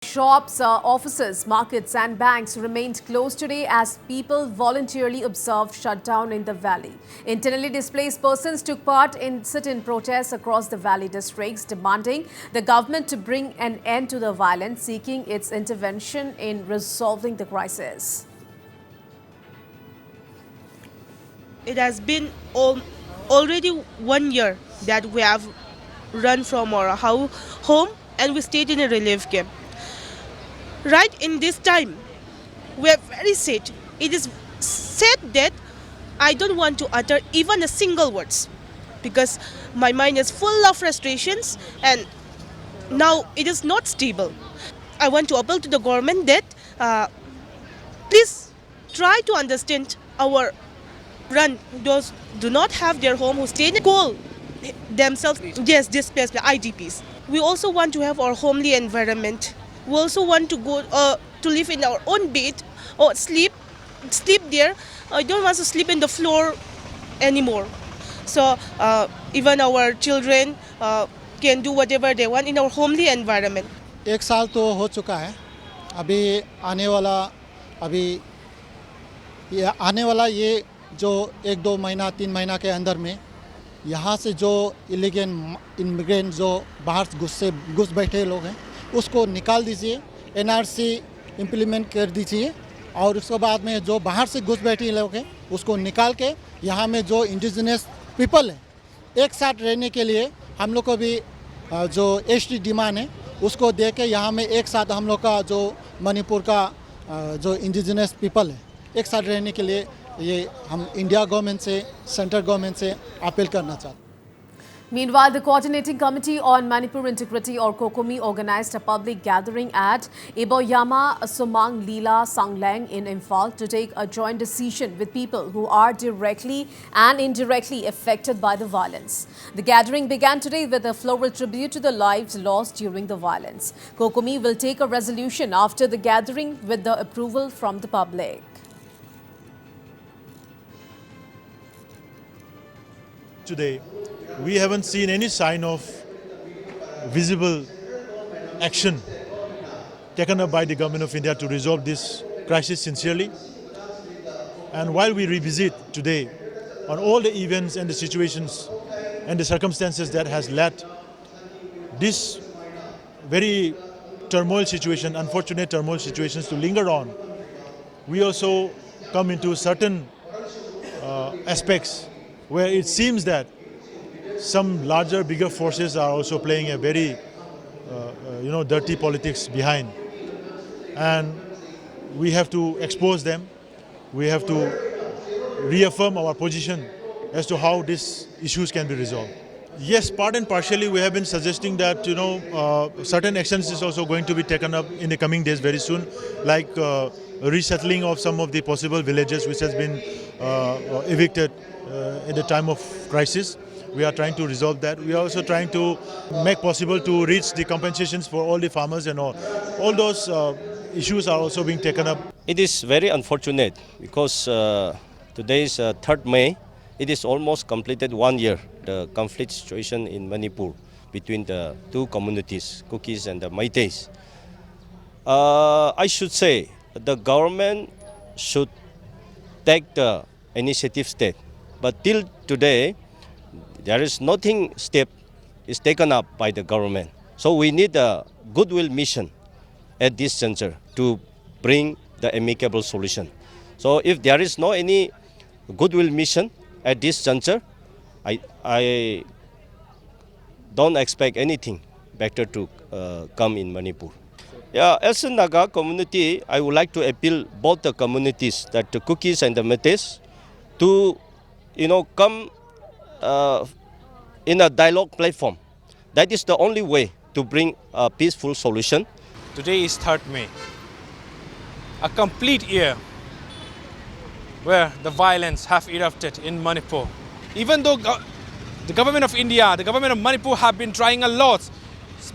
shops, offices, markets and banks remained closed today as people voluntarily observed shutdown in the valley. Internally displaced persons took part in sit-in protests across the valley districts, demanding the government to bring an end to the violence, seeking its intervention in resolving the crisis. It has been already 1 year that we have run from our home and we stayed in a relief camp. Right in this time, we are very sad. It is sad that I don't want to utter even a single words because my mind is full of frustrations and now it is not stable. I want to appeal to the government that please try to understand our those do not have their home, who stay in coal themselves, yes, displaced IDPs. We also want to have our homely environment. We also want to go to live in our own bed or sleep there. I don't want to sleep in the floor anymore. So even our children can do whatever they want in our homely environment. एक साल तो हो चुका है. अभी आने वाला ये जो 1-2 महीना 3 महीना के अंदर में यहाँ से जो इलीगल इमिग्रेंट जो बाहर घुस बैठे लोग हैं उसको निकाल दीजिए, एनआरसी इम्प्लीमेंट कर दीजिए और उसके बाद में जो बाहर से घुस बैठे लोग हैं उसको निकाल के यहाँ में जो इंडिजिनस पीपल है एक साथ रहने के लिए हम लोग को भी जो एसटी डिमांड है उसको दे के यहाँ में एक साथ हम लोग का जो मणिपुर का जो इंडिजिनस पीपल है एक साथ रहने के लिए ये हम इंडिया गवर्नमेंट से सेंट्रल गवर्नमेंट से अपील करना चाहते हैं. Meanwhile, the Coordinating Committee on Manipur Integrity or COCOMI organized a public gathering at Iboyama Sumang Lila Sanglang in Imphal to take a joint decision with people who are directly and indirectly affected by the violence. The gathering began today with a floral tribute to the lives lost during the violence. COCOMI will take a resolution after the gathering with the approval from the public. Today, we haven't seen any sign of visible action taken up by the Government of India to resolve this crisis sincerely. And while we revisit today on all the events and the situations and the circumstances that has led this very unfortunate turmoil situations to linger on, we also come into certain aspects where it seems that some larger, bigger forces are also playing a very, dirty politics behind. And we have to expose them. We have to reaffirm our position as to how these issues can be resolved. Yes, part and partially we have been suggesting that, certain actions is also going to be taken up in the coming days very soon, like resettling of some of the possible villages which has been evicted in the time of crisis. We are trying to resolve that. We are also trying to make possible to reach the compensations for all the farmers and all. All those issues are also being taken up. It is very unfortunate because today is 3rd May. It is almost completed 1 year, the conflict situation in Manipur between the two communities, Kukis and the Meiteis. I should say the government should take the initiative step. But till today, there is nothing step is taken up by the government. So we need a goodwill mission at this juncture to bring the amicable solution. So if there is no any goodwill mission at this juncture, I don't expect anything better to come in Manipur. Yeah, as a Naga community, I would like to appeal both the communities, that the Kukis and the Meiteis, to come in a dialogue platform. That is the only way to bring a peaceful solution. Today is 3rd May, a complete year where the violence have erupted in Manipur. Even though the government of India, the government of Manipur have been trying a lot,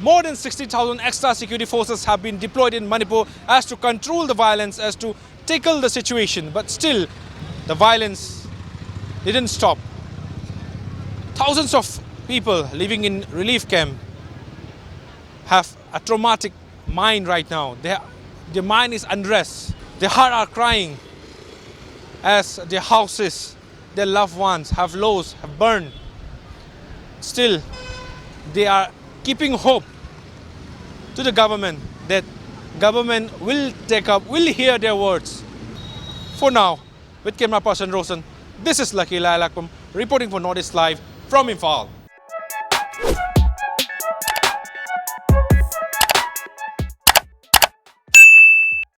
more than 60,000 extra security forces have been deployed in Manipur as to control the violence, as to tackle the situation, but still the violence didn't stop. Thousands of people living in relief camp have a traumatic mind right now. Their mind is unrest. Their heart are crying as their houses, their loved ones have lost, have burned. Still, they are keeping hope to the government that government will hear their words. For now, with camera person Rosen, this is Lucky Lilakum reporting for Northeast Live from Imphal.